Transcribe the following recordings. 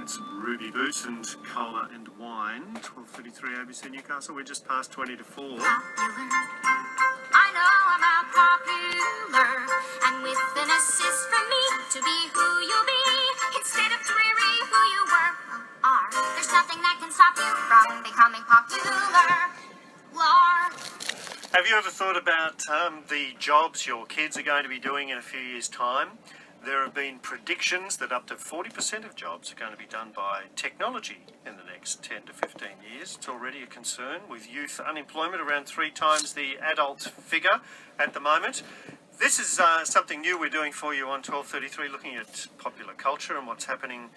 It's Ruby Boots and Cola and Wine. 12:33 ABC Newcastle. We're just past 20 to 4. Popular. I know about popular, and with an assist from me to be who you'll be instead of dreary who you were or are. There's nothing that can stop you from becoming popular. Have you ever thought about the jobs your kids are going to be doing in a few years' time? There have been predictions that up to 40% of jobs are going to be done by technology in the next 10 to 15 years. It's already a concern, with youth unemployment around 3 times the adult figure at the moment. This is something new we're doing for you on 12:33, looking at popular culture and what's happening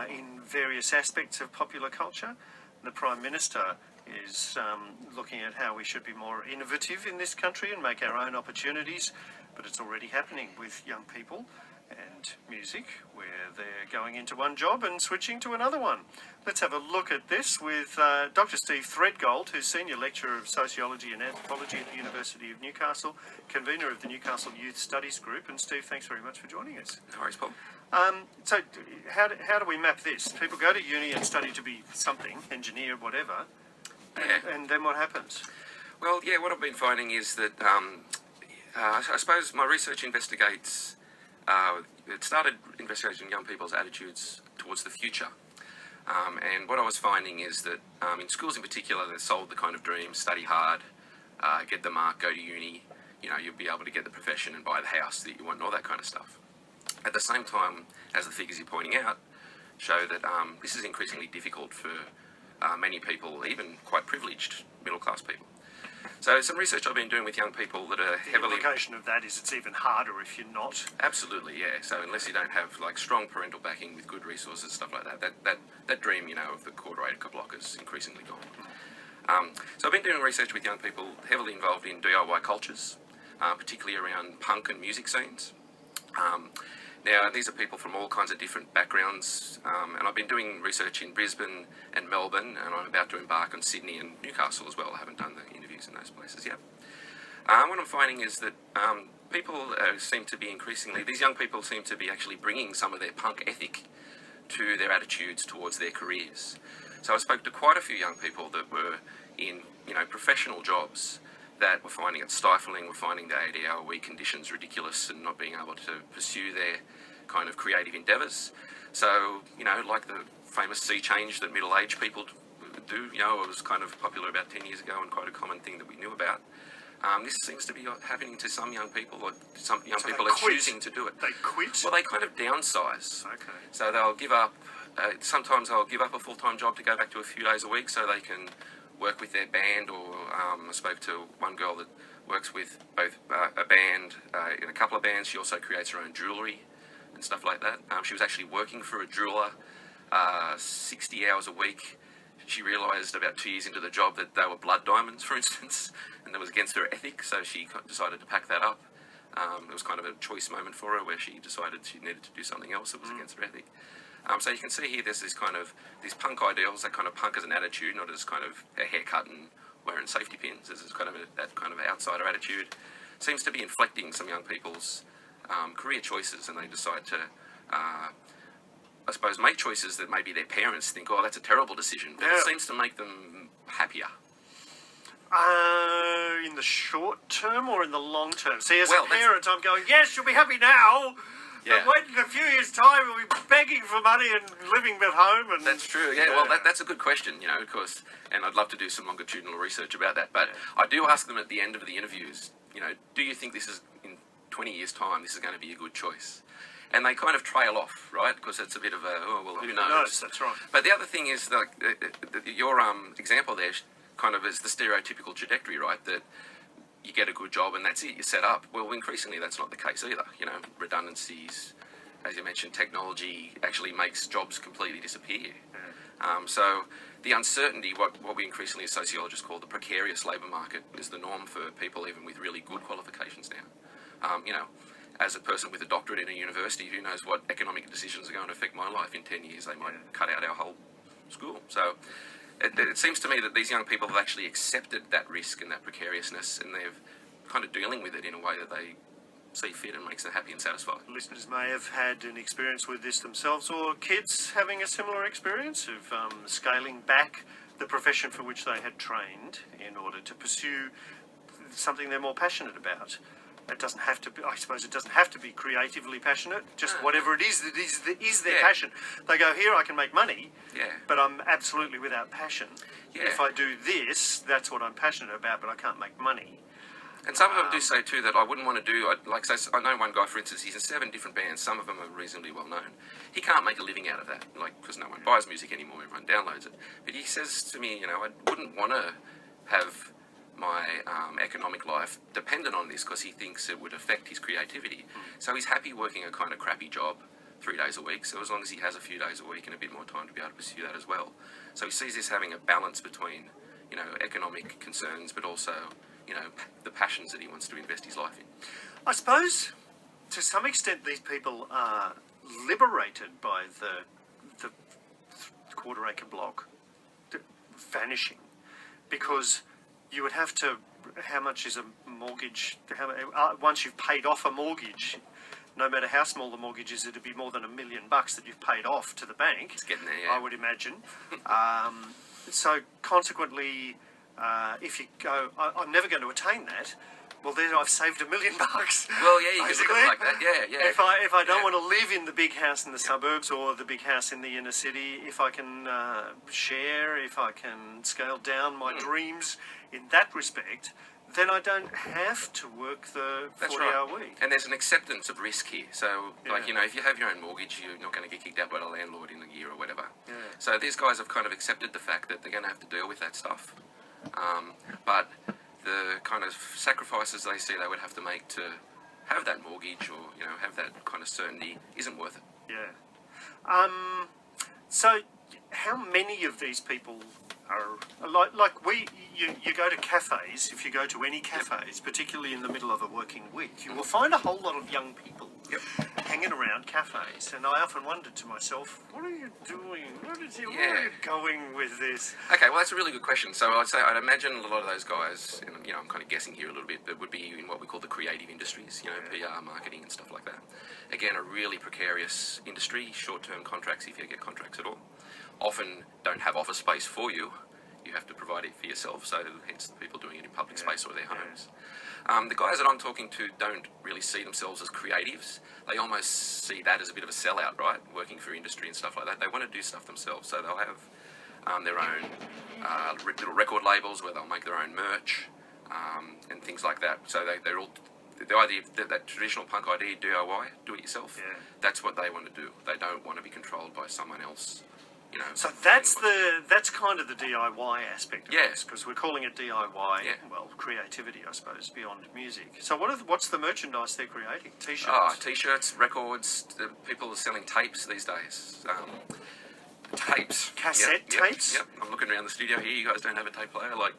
in various aspects of popular culture. The Prime Minister is looking at how we should be more innovative in this country and make our own opportunities, but it's already happening with young people and music, where they're going into one job and switching to another one. Let's have a look at this with Dr. Steve Threadgold, who's Senior Lecturer of Sociology and Anthropology at the University of Newcastle, convener of the Newcastle Youth Studies Group. And Steve, thanks very much for joining us. No worries, Paul. So how do we map this? People go to uni and study to be something, engineer, whatever, and then what happens? Well, yeah, what I've been finding is that I suppose my research investigates. It started investigating young people's attitudes towards the future. And what I was finding is that in schools in particular, they're sold the kind of dream: study hard, get the mark, go to uni, you'll be able to get the profession and buy the house that you want and all that kind of stuff. At the same time, as the figures you're pointing out show that this is increasingly difficult for many people, even quite privileged middle-class people. So some research I've been doing with young people that are heavily... The implication of that is it's even harder if you're not. Absolutely, yeah. So unless you don't have strong parental backing with good resources, stuff like that dream, of the quarter-acre block is increasingly gone. So I've been doing research with young people heavily involved in DIY cultures, particularly around punk and music scenes. Now, these are people from all kinds of different backgrounds, and I've been doing research in Brisbane and Melbourne, and I'm about to embark on Sydney and Newcastle as well. I haven't done the interviews in those places yet. What I'm finding is that people seem to be these young people seem to be actually bringing some of their punk ethic to their attitudes towards their careers. So I spoke to quite a few young people that were in, professional jobs that were finding it stifling, were finding the 80-hour-week conditions ridiculous and not being able to pursue their kind of creative endeavours. So, like the famous sea change that middle-aged people do, it was kind of popular about 10 years ago and quite a common thing that we knew about. This seems to be happening to some young people, or some young people are choosing to do it. They quit? Well, they kind of downsize. Okay. So they'll give up, sometimes they'll give up a full-time job to go back to a few days a week so they can work with their band, or I spoke to one girl that works with both a band, in a couple of bands. She also creates her own jewellery and stuff like that. She was actually working for a jeweller 60 hours a week. She realised about 2 years into the job that they were blood diamonds, for instance, and that was against her ethics, so she decided to pack that up. It was kind of a choice moment for her where she decided she needed to do something else that was against her ethic. So you can see here there's these punk ideals, that kind of punk as an attitude, not as kind of a haircut and wearing safety pins. There's that kind of outsider attitude. Seems to be inflecting some young people's career choices, and they decide to, I suppose, make choices that maybe their parents think, oh, that's a terrible decision, but it seems to make them happier. In the short term or in the long term? See, as a parent, I'm going, yes, you'll be happy now. Yeah. But wait in a few years' time, we'll be begging for money and living at home. And that's true. Yeah. Well, that's a good question. Of course, and I'd love to do some longitudinal research about that. But I do ask them at the end of the interviews, do you think this is in 20 years' time, this is going to be a good choice? And they kind of trail off, right? Because it's a bit of a, who knows? Who knows? That's right. But the other thing is, your example there kind of is the stereotypical trajectory, right? That you get a good job and that's it, you're set up. Well, increasingly that's not the case either. Redundancies, as you mentioned, technology actually makes jobs completely disappear. So the uncertainty, what we increasingly as sociologists call the precarious labour market, is the norm for people even with really good qualifications now. As a person with a doctorate in a university, who knows what economic decisions are going to affect my life in 10 years? They might cut out our whole school. So it seems to me that these young people have actually accepted that risk and that precariousness, and they're kind of dealing with it in a way that they see fit and makes them happy and satisfied. Listeners may have had an experience with this themselves, or kids having a similar experience of scaling back the profession for which they had trained in order to pursue something they're more passionate about. It doesn't have to be, I suppose it doesn't have to be creatively passionate, just whatever it is that is their passion. They go, here I can make money, but I'm absolutely without passion. If I do this, that's what I'm passionate about, but I can't make money. And some of them do say too that I wouldn't want to do, like say, I know one guy, for instance, he's in 7 different bands, some of them are reasonably well known. He can't make a living out of that, like, because no one buys music anymore, everyone downloads it. But he says to me, you know, I wouldn't want to have my economic life dependent on this, because he thinks it would affect his creativity. So he's happy working a kind of crappy job 3 days a week, so as long as he has a few days a week and a bit more time to be able to pursue that as well. So he sees this having a balance between, you know, economic concerns, but also, you know, the passions that he wants to invest his life in. I suppose, to some extent, these people are liberated by the quarter-acre block vanishing, because you would have to, how much is a mortgage, once you've paid off a mortgage, no matter how small the mortgage is, it'd be more than $1 million that you've paid off to the bank. It's getting there, I would imagine. So consequently, if you go, I'm never going to attain that, well, then I've saved $1 million. Well, yeah, you can look at it like that. Yeah. If I don't want to live in the big house in the suburbs or the big house in the inner city, if I can share, if I can scale down my dreams in that respect, then I don't have to work the 40-hour week. And there's an acceptance of risk here. So, like, you know, if you have your own mortgage, you're not going to get kicked out by the landlord in a year or whatever. So these guys have kind of accepted the fact that they're going to have to deal with that stuff. But the kind of sacrifices they see they would have to make to have that mortgage or, you know, have that kind of certainty isn't worth it. So how many of these people are like you go to cafes, if you go to any cafes, particularly in the middle of a working week, you will find a whole lot of young people hanging around cafes, and I often wondered to myself, what are you doing? Where are you going with this? Okay, well, that's a really good question. So I'd imagine a lot of those guys, and, you know, I'm kind of guessing here a little bit, that would be in what we call the creative industries, you know, PR, marketing and stuff like that. Again, a really precarious industry, short-term contracts if you get contracts at all. Often don't have office space for you. You have to provide it for yourself, so hence the people doing it in public space or their homes. The guys that I'm talking to don't really see themselves as creatives. They almost see that as a bit of a sellout, right? Working for industry and stuff like that. They want to do stuff themselves, so they'll have their own little record labels where they'll make their own merch and things like that. So they're all, the idea, that traditional punk idea, DIY, do it yourself, that's what they want to do. They don't want to be controlled by someone else. You know, so that's kind of the DIY aspect of this, because we're calling it DIY. Well, creativity, I suppose, beyond music. So what's the merchandise they're creating? T-shirts. T-shirts, records. People are selling tapes these days. Tapes. Cassette tapes. Yep. I'm looking around the studio here. You guys don't have a tape player. Like,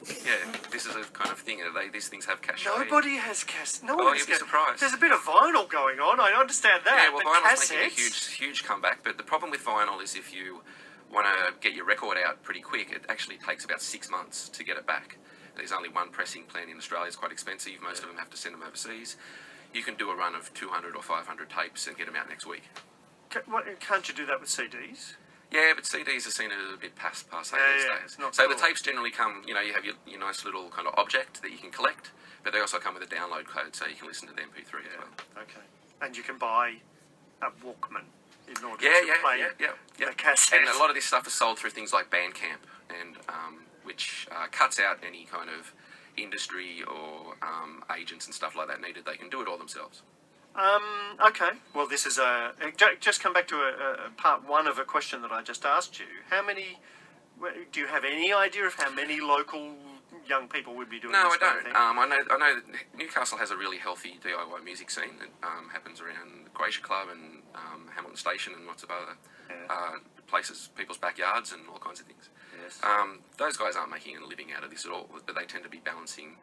this is a kind of thing. These things have cachet. Nobody has cassette. No one Oh, has you'd be surprised. There's a bit of vinyl going on. I understand that. Yeah, well, but vinyl's making a huge comeback. But the problem with vinyl is if you want to get your record out pretty quick, it actually takes about 6 months to get it back. There's only one pressing plant in Australia. It's quite expensive. Most of them have to send them overseas. You can do a run of 200 or 500 tapes and get them out next week. Can't you do that with CDs? Yeah, but CDs are seen as a bit passe these days. So the tapes generally come, you know, you have your nice little kind of object that you can collect, but they also come with a download code so you can listen to the MP3 as well. Okay. And you can buy a Walkman in order to play the cassette. And a lot of this stuff is sold through things like Bandcamp, and which cuts out any kind of industry or agents and stuff like that needed. They can do it all themselves. Okay. Well, this is just come back to a part one of a question that I just asked you. How many? Do you have any idea of how many local young people would be doing No, this I don't. kind of thing? I know that Newcastle has a really healthy DIY music scene that happens around the Glacier Club and Hamilton Station and lots of other places, people's backyards and all kinds of things. Yes. Those guys aren't making a living out of this at all, but they tend to be balancing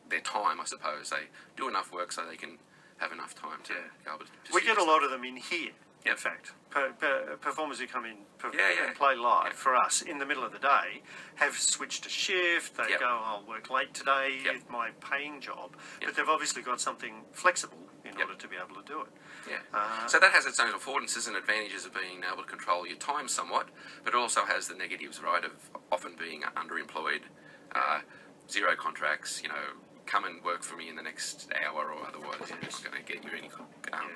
their time, I suppose. They do enough work so they can have enough time to be able to We get a lot of them in here. In fact, performers who come in Yeah. and play live for us in the middle of the day have switched a shift. They Yep. go, I'll work late today Yep. with my paying job. Yep. But they've obviously got something flexible in Yep. order to be able to do it. Yeah. So that has its own affordances and advantages of being able to control your time somewhat, but it also has the negatives, right, of often being underemployed, zero contracts, come and work for me in the next hour or otherwise I'm not going to get you any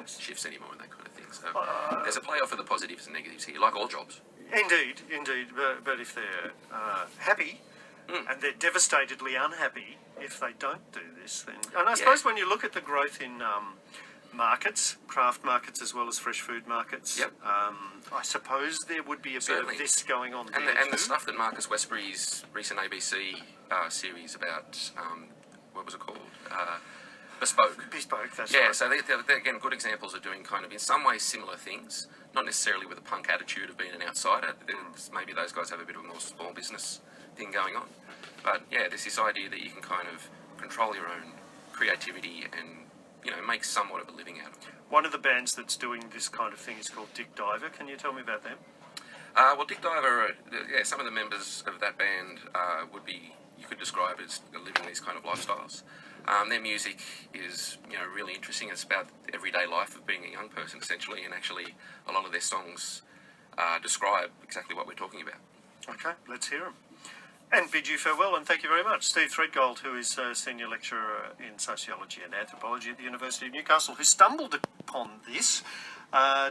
shifts anymore and that kind of thing. So there's a play-off of the positives and negatives here, like all jobs. Indeed. But if they're happy and they're devastatedly unhappy if they don't do this, then... And I suppose when you look at the growth in markets, craft markets as well as fresh food markets, Yep. I suppose there would be a Certainly. bit of this going on And, there the, and too. the stuff that Marcus Westbury's recent ABC series about, what was it called? Bespoke. Bespoke, that's Yeah, right. so they're, again, good examples of doing kind of, in some ways, similar things. Not necessarily with a punk attitude of being an outsider. Maybe those guys have a bit of a more small business thing going on. But, yeah, there's this idea that you can kind of control your own creativity and, make somewhat of a living out of it. One of the bands that's doing this kind of thing is called Dick Diver. Can you tell me about them? Well, Dick Diver, some of the members of that band would be, you could describe as living these kind of lifestyles. Their music is, really interesting. It's about everyday life of being a young person, essentially, and actually a lot of their songs describe exactly what we're talking about. Okay, let's hear them. And bid you farewell, and thank you very much. Steve Threadgold, who is a Senior Lecturer in Sociology and Anthropology at the University of Newcastle, who stumbled upon this,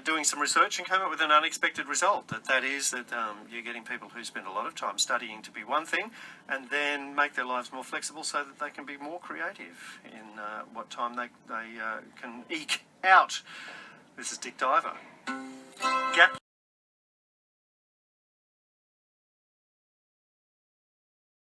doing some research and came up with an unexpected result. That is that you're getting people who spend a lot of time studying to be one thing and then make their lives more flexible so that they can be more creative in what time they can eke out. This is Dick Diver. Gap